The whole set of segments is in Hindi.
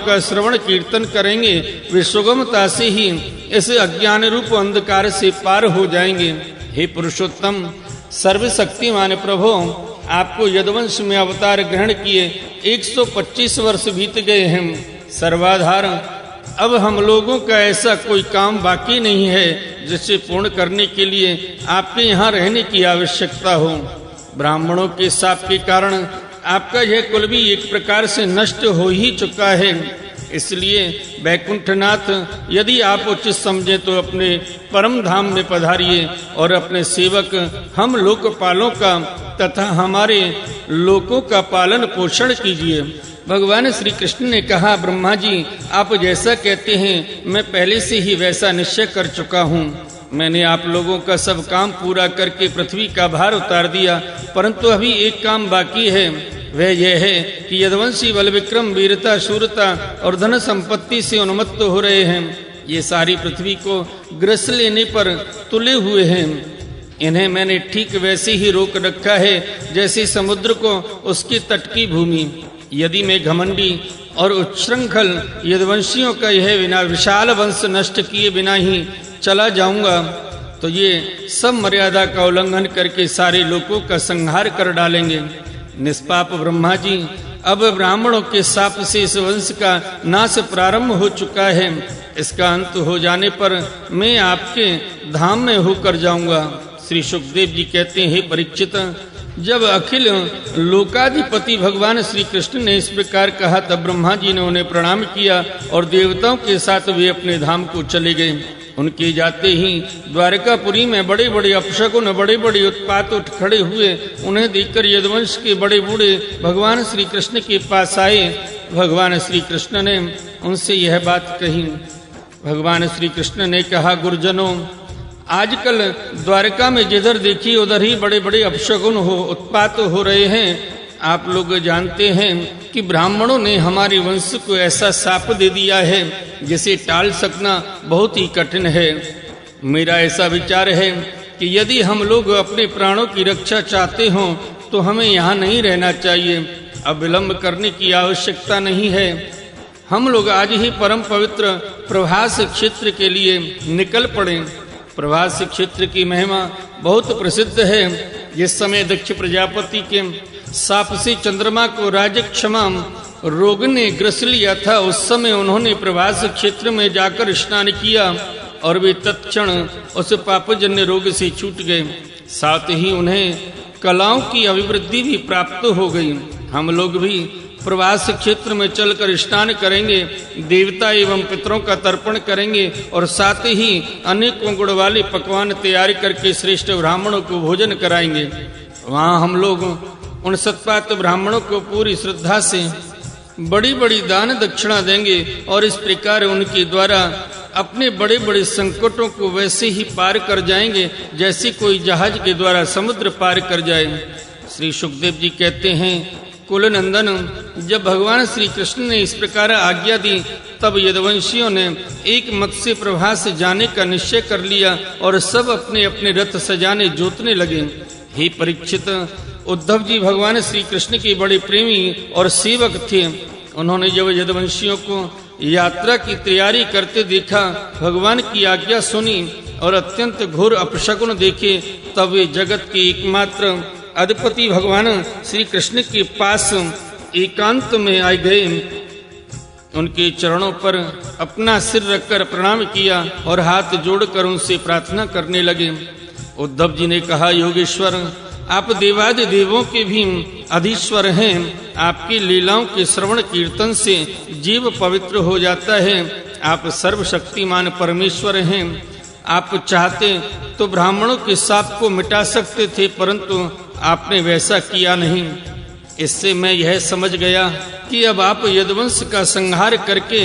का श्रवण कीर्तन करेंगे वे सुगमता से ही इस अज्ञान रूप अंधकार से पार हो जाएंगे। हे पुरुषोत्तम, सर्वशक्तिमान प्रभु, आपको यदुवंश में अवतार ग्रहण किए 125 वर्ष बीत गए हैं। सर्वाधार, अब हम लोगों का ऐसा कोई काम बाकी नहीं है जिसे पूर्ण करने के लिए आपके यहाँ रहने की आवश्यकता हो। ब्राह्मणों के शाप के कारण आपका यह कुल भी एक प्रकार से नष्ट हो ही चुका है। इसलिए वैकुंठनाथ, यदि आप उचित समझे तो अपने परम धाम में पधारिए और अपने सेवक हम लोकपालों का तथा हमारे लोकों का पालन पोषण कीजिए। भगवान श्री कृष्ण ने कहा, ब्रह्मा जी, आप जैसा कहते हैं मैं पहले से ही वैसा निश्चय कर चुका हूँ। मैंने आप लोगों का सब काम पूरा करके पृथ्वी का भार उतार दिया, परंतु अभी एक काम बाकी है। वह यह है कि यदुवंशी बल विक्रम, वीरता, शूरता और धन संपत्ति से उन्मत्त हो रहे हैं। ये सारी पृथ्वी को ग्रस लेने पर तुले हुए हैं। इन्हें मैंने ठीक वैसे ही रोक रखा है जैसे समुद्र को उसके तट की भूमि। यदि मैं घमंडी और उच्छृंखल यदुवंशियों का यह विशाल वंश नष्ट किए बिना ही चला जाऊंगा तो ये सब मर्यादा का उल्लंघन करके सारे लोगों का संहार कर डालेंगे। निष्पाप ब्रह्मा जी, अब ब्राह्मणों के शाप से इस वंश का नाश प्रारंभ हो चुका है। इसका अंत हो जाने पर मैं आपके धाम में होकर जाऊंगा। श्री सुखदेव जी कहते हैं, हे परीक्षित, जब अखिल लोकाधिपति भगवान श्री कृष्ण ने इस प्रकार कहा तब ब्रह्मा जी ने उन्हें प्रणाम किया और देवताओं के साथ वे अपने धाम को चले गए। उनके जाते ही द्वारकापुरी में बड़े बड़े अपशकुन, बड़े बड़े उत्पात उठ खड़े हुए। उन्हें देखकर यदुवंश के बड़े बूढ़े भगवान श्री कृष्ण के पास आए। भगवान श्री कृष्ण ने उनसे यह बात कही। भगवान श्री कृष्ण ने कहा, गुरुजनों, आजकल द्वारका में जिधर देखिए उधर ही बड़े बड़े अपशकुन उत्पात हो रहे हैं। आप लोग जानते हैं कि ब्राह्मणों ने हमारे वंश को ऐसा शाप दे दिया है जिसे टाल सकना बहुत ही कठिन है। मेरा ऐसा विचार है कि यदि हम लोग अपने प्राणों की रक्षा चाहते हों तो हमें यहाँ नहीं रहना चाहिए। अब विलंब करने की आवश्यकता नहीं है। हम लोग आज ही परम पवित्र प्रभास क्षेत्र के लिए निकल पड़े। प्रभास क्षेत्र की महिमा बहुत प्रसिद्ध है। जिस समय दक्ष प्रजापति के शाप से चंद्रमा को राजक्षमा रोग ने ग्रस लिया था, उस समय उन्होंने प्रभास क्षेत्र में जाकर स्नान किया और वे तत्क्षण उस पापजन्य रोग से छूट गए। साथ ही उन्हें कलाओं की अभिवृद्धि भी प्राप्त हो गई। हम लोग भी प्रवास क्षेत्र में चलकर स्नान करेंगे, देवता एवं पितरों का तर्पण करेंगे और साथ ही अनेकों गुण वाले पकवान तैयार करके श्रेष्ठ ब्राह्मणों को भोजन कराएंगे। वहाँ हम लोग उन सत्पात्र ब्राह्मणों को पूरी श्रद्धा से बड़ी बड़ी दान दक्षिणा देंगे और इस प्रकार उनके द्वारा अपने बड़े बड़े संकटों को वैसे ही पार कर जाएंगे जैसे कोई जहाज के द्वारा समुद्र पार कर जाए। श्री सुखदेव जी कहते हैं, कुलनंदन, जब भगवान श्री कृष्ण ने इस प्रकार आज्ञा दी तब यदुवंशियों ने एक मत से प्रभास जाने का निश्चय कर लिया और सब अपने अपने रथ सजाने जोतने लगे। हे परीक्षित, उद्धव जी भगवान श्री कृष्ण के बड़े प्रेमी और सेवक थे। उन्होंने जब यदुवंशियों को यात्रा की तैयारी करते देखा, भगवान की आज्ञा सुनी और अत्यंत घोर अपशकुन देखे, तब वे जगत के एकमात्र अधिपति भगवान श्री कृष्ण के पास एकांत में आ गए। उनके चरणों पर अपना सिर रखकर प्रणाम किया और हाथ जोड़कर उनसे प्रार्थना करने लगे। उद्धव जी ने कहा, योगेश्वर, आप देवादि देवों के भी अधीश्वर हैं। आपकी लीलाओं के श्रवण कीर्तन से जीव पवित्र हो जाता है। आप सर्वशक्तिमान परमेश्वर हैं। आप चाहते तो ब्राह्मणों के शाप को मिटा सकते थे, परंतु आपने वैसा किया नहीं। इससे मैं यह समझ गया कि अब आप यदुवंश का संहार करके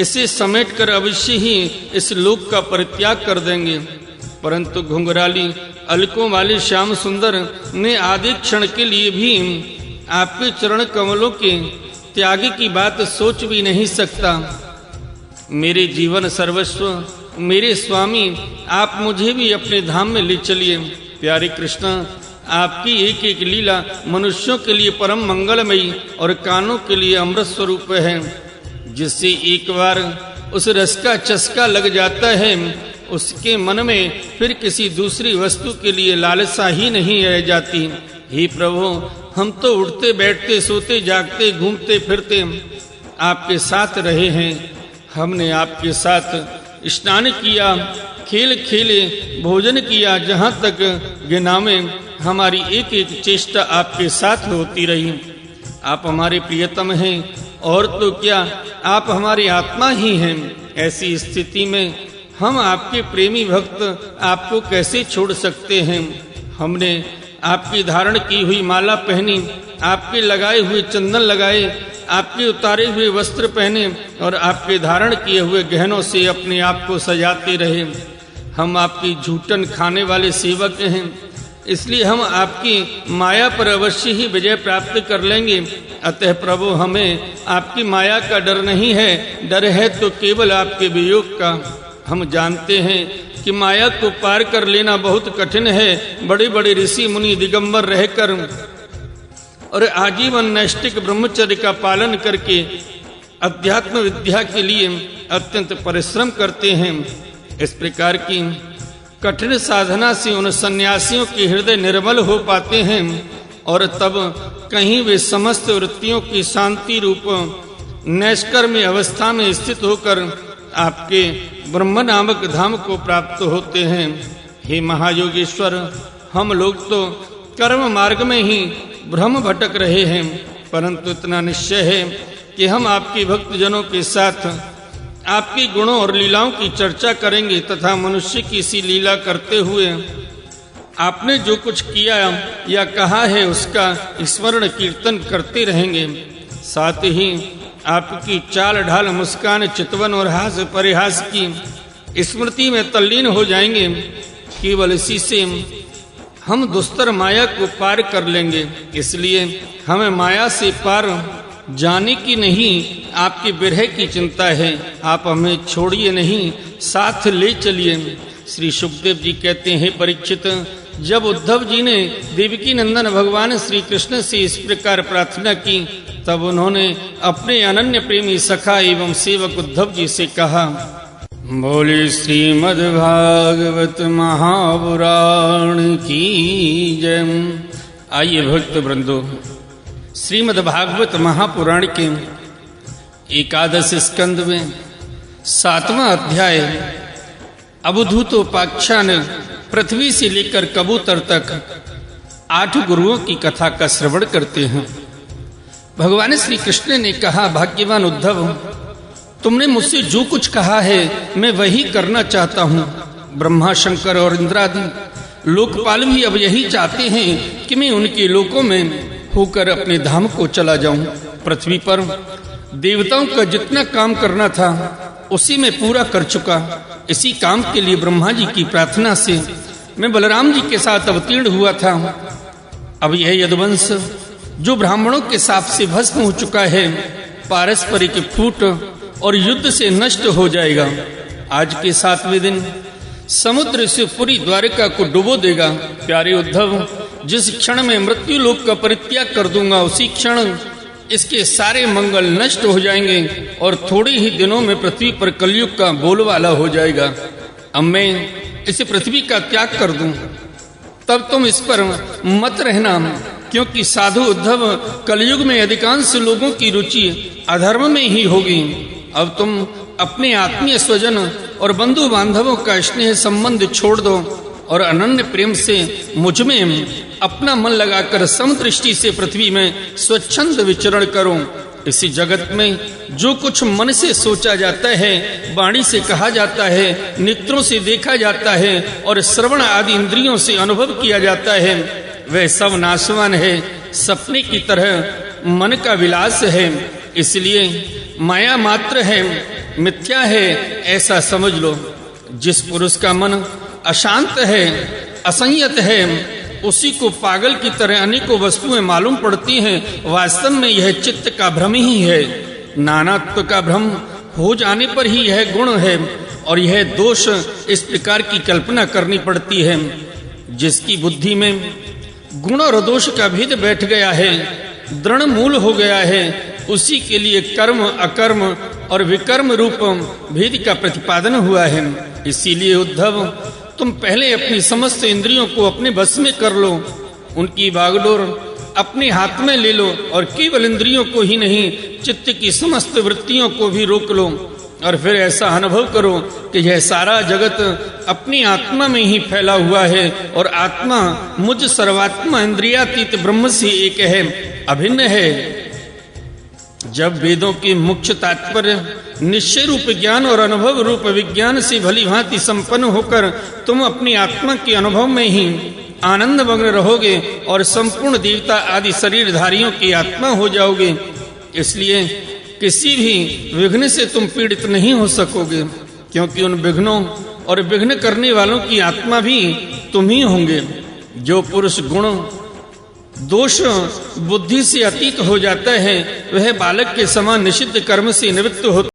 इसे समेटकर अवश्य ही इस लोक का परित्याग कर देंगे। परंतु घुंघराली अलकों वाले श्याम सुंदर ने आधे क्षण के लिए भी आपके चरण कमलों के त्याग की बात सोच भी नहीं सकता। मेरे जीवन सर्वस्व, मेरे स्वामी, आप मुझे भी अपने धाम में ले चलिए। प्यारे कृष्ण, आपकी एक एक लीला मनुष्यों के लिए परम मंगलमयी और कानों के लिए अमृत स्वरूप है। जिससे एक बार उस रस का चस्का लग जाता है, उसके मन में फिर किसी दूसरी वस्तु के लिए लालसा ही नहीं रह जाती। हे प्रभु, हम तो उठते बैठते सोते जागते घूमते फिरते आपके साथ रहे हैं। हमने आपके साथ स्नान किया, खेल खेले, भोजन किया, जहाँ तक गिनावे हमारी एक एक चेष्टा आपके साथ होती रही। आप हमारे प्रियतम हैं और तो क्या, आप हमारी आत्मा ही हैं। ऐसी स्थिति में हम आपके प्रेमी भक्त आपको कैसे छोड़ सकते हैं। हमने आपकी धारण की हुई माला पहनी, आपके लगाए हुए चंदन लगाए, आपके उतारे हुए वस्त्र पहने और आपके धारण किए हुए गहनों से अपने आप को सजाते रहे। हम आपकी झूठन खाने वाले सेवक हैं, इसलिए हम आपकी माया पर अवश्य ही विजय प्राप्त कर लेंगे। अतः प्रभु, हमें आपकी माया का डर नहीं है, डर है तो केवल आपके वियोग का। हम जानते हैं कि माया को पार कर लेना बहुत कठिन है। बड़े बड़े ऋषि मुनि दिगंबर रहकर और आजीवन नैष्ठिक ब्रह्मचर्य का पालन करके अध्यात्म विद्या के लिए अत्यंत परिश्रम करते हैं। इस प्रकार की कठिन साधना से उन सन्यासियों के हृदय निर्मल हो पाते हैं और तब कहीं वे समस्त वृत्तियों की शांति रूप नैष्कर्म्य अवस्था में स्थित होकर आपके ब्रह्म नामक धाम को प्राप्त होते हैं। हे महायोगेश्वर, हम लोग तो कर्म मार्ग में ही भ्रम भटक रहे हैं, परंतु इतना निश्चय है कि हम आपके भक्तजनों के साथ आपके गुणों और लीलाओं की चर्चा करेंगे तथा मनुष्य की सी लीला करते हुए आपने जो कुछ किया या कहा है उसका स्मरण कीर्तन करते रहेंगे। साथ ही आपकी चाल ढाल, मुस्कान, चितवन और हास परिहास की स्मृति में तल्लीन हो जाएंगे। केवल इसी से हम दुस्तर माया को पार कर लेंगे। इसलिए हमें माया से पार जाने की नहीं, आपके विरह की चिंता है। आप हमें छोड़िए नहीं, साथ ले चलिए। श्री सुखदेव जी कहते हैं, परीक्षित, जब उद्धव जी ने देवकी नंदन भगवान श्री कृष्ण से इस प्रकार प्रार्थना की, तब उन्होंने अपने अनन्य प्रेमी सखा एवं सेवक उद्धव जी से कहा, बोले श्रीमद्भागवत महापुराण की जय। आइए भक्त वृंदो, श्रीमद्भागवत महापुराण के 11 स्कंद में 7वां अध्याय अवधूतोपाख्यान पृथ्वी से लेकर कबूतर तक 8 गुरुओं की कथा का श्रवण करते हैं। भगवान श्री कृष्ण ने कहा, भाग्यवान उद्धव, तुमने मुझसे जो कुछ कहा है मैं वही करना चाहता हूँ। ब्रह्मा, शंकर और इंद्रादि लोकपाल भी अब यही चाहते हैं कि मैं उनके लोकों में होकर अपने धाम को चला जाऊं। पृथ्वी पर देवताओं का जितना काम करना था उसी में पूरा कर चुका। इसी काम के लिए ब्रह्मा जी की प्रार्थना से मैं बलराम जी के साथ अवतीर्ण हुआ था। अब यह यदुवंश जो ब्राह्मणों के शाप से भस्म हो चुका है, पारस्परिक फूट और युद्ध से नष्ट हो जाएगा। आज के 7वें दिन समुद्र से पूरी द्वारिका को डुबो देगा। प्यारे उद्धव, जिस क्षण में मृत्यु लोक का परित्याग कर दूंगा, उसी क्षण इसके सारे मंगल नष्ट हो जाएंगे और थोड़े ही दिनों में पृथ्वी पर कलयुग का बोलबाला हो जाएगा। अब मैं इसे पृथ्वी का त्याग कर दूं, तब तुम इस पर मत रहना, क्योंकि साधु उद्धव, कलयुग में अधिकांश लोगों की रुचि अधर्म में ही होगी। अब तुम अपने आत्मीय स्वजन और बंधु बांधवों का स्नेह संबंध छोड़ दो और अनन्य प्रेम से मुझ में अपना मन लगाकर समदृष्टि से पृथ्वी में स्वच्छंद विचरण करो। इसी जगत में जो कुछ मन से सोचा जाता है, वाणी से कहा जाता है, नेत्रों से देखा जाता है और श्रवण आदि इंद्रियों से अनुभव किया जाता है, वह सब नाशवान है, सपने की तरह मन का विलास है। इसलिए माया मात्र है, मिथ्या है, ऐसा समझ लो। जिस पुरुष का मन अशांत है, असंयत है, उसी को पागल की तरह अनेकों वस्तुएं मालूम पड़ती हैं। वास्तव में यह चित्त का भ्रम ही है। नानात्व का भ्रम हो जाने पर ही यह गुण है और यह दोष, इस प्रकार की कल्पना करनी पड़ती है। जिसकी बुद्धि में गुण और दोष का भेद बैठ गया है, दृढ़ मूल हो गया है, उसी के लिए कर्म अकर्म और विकर्म रूप भेद का प्रतिपादन हुआ है। इसीलिए उद्धव, तुम पहले अपनी समस्त इंद्रियों को अपने बस में कर लो, उनकी बागडोर अपने हाथ में ले लो और केवल इंद्रियों को ही नहीं चित्त की समस्त वृत्तियों को भी रोक लो और फिर ऐसा अनुभव करो कि यह सारा जगत अपनी आत्मा में ही फैला हुआ है और आत्मा मुझ सर्वात्मा इंद्रियातीत ब्रह्म से एक है, अभिन्न है। जब वेदों की मुख्य तात्पर्य निश्चय रूप ज्ञान और अनुभव रूप विज्ञान से भली भांति संपन्न होकर तुम अपनी आत्मा के अनुभव में ही आनंद मग्न रहोगे और संपूर्ण देवता आदि शरीरधारियों की आत्मा हो जाओगे, इसलिए किसी भी विघ्न से तुम पीड़ित नहीं हो सकोगे, क्योंकि उन विघ्नों और विघ्न करने वालों की आत्मा भी तुम ही होंगे। जो पुरुष गुण दोष बुद्धि से अतीत हो जाता है वह बालक के समान निषिद्ध कर्म से निवृत्त होता